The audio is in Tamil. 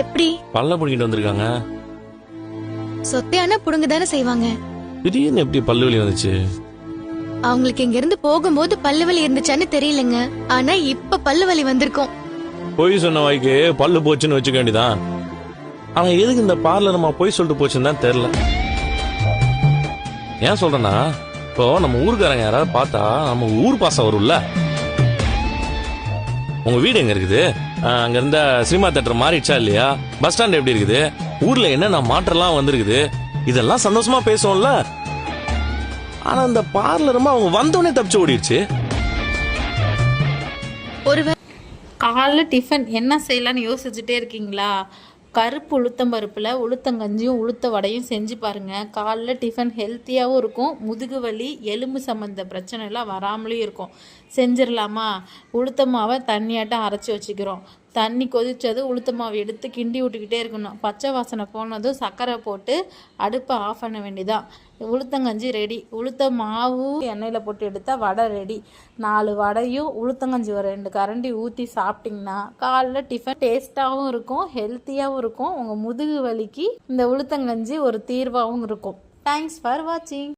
எப்படி? பல்ல புடிங்கிட்டு வந்திருக்காங்க. சொத்தையான புடுங்க தானே செய்வாங்க. திடீர்னு எப்படி பல்லு வலி வந்துச்சு? அவங்களுக்கு இங்க இருந்து போகும்போது பல்லு வலி இருந்துச்சான்னு தெரியலங்க. ஆனா இப்ப பல்லு வலி வந்திருக்கும். பொய் சொன்ன வாய்க்கு பல்லு போச்சுன்னு வச்சுக்க வேண்டியதான். ஆனா எதுக்கு இந்த பார்லர்மா பொய் சொல்லிட்டு போச்சுன்னு தான் தெரியல. ஏன் சொல்றேன்னா, இப்போ நம்ம ஊருக்காரங்க யாராவது பார்த்தா நம்ம ஊர் பாசம் வரும்ல. உங்க வீடு எங்க இருக்குது? அங்க இருந்த சினிமா தியேட்டர் மாறிடுச்சா இல்லையா? பஸ் ஸ்டாண்ட் எப்படி இருக்குது? ஊர்ல என்னென்ன மாற்றம்லாம் வந்திருக்குது? இதெல்லாம் சந்தோஷமா பேசுவோம்ல. ஆனா இந்த பார்லருமா அவங்க வந்தோடனே தப்பிச்சு ஓடிடுச்சு. காலைல டிஃபன் என்ன செய்யலான்னு யோசிச்சுட்டே இருக்கீங்களா? கருப்பு உளுத்தம்பருப்பில் உளுத்தங்கஞ்சியும் உளுத்த வடையும் செஞ்சு பாருங்கள். காலைல டிஃபன் ஹெல்த்தியாகவும் இருக்கும், முதுகு வலி எலும்பு சம்மந்த பிரச்சனைலாம் வராமலேயும் இருக்கும். செஞ்சிடலாமா? உளுத்த மாவை தண்ணியாட்டம் அரைச்சி வச்சுக்கிறோம். தண்ணி கொதித்தது உளுத்த மாவை எடுத்து கிண்டி விட்டுக்கிட்டே இருக்கணும். பச்சை வாசனை போனதும் சர்க்கரை போட்டு அடுப்பை ஆஃப் பண்ண வேண்டியதான். உளுத்தங்கஞ்சி ரெடி. உளுத்த மாவு எண்ணெயில் போட்டு எடுத்தால் வடை ரெடி. 4 வடையும் உளுத்தங்கஞ்சி ஒரு 2 கரண்டி ஊற்றி சாப்பிட்டிங்கன்னா காலைல டிஃபன் டேஸ்ட்டாகவும் இருக்கும், ஹெல்த்தியாகவும் இருக்கும். உங்கள் முதுகு வலிக்கு இந்த உளுத்தங்கஞ்சி ஒரு தீர்வாகவும் இருக்கும். தேங்க்ஸ் ஃபார் வாட்சிங்.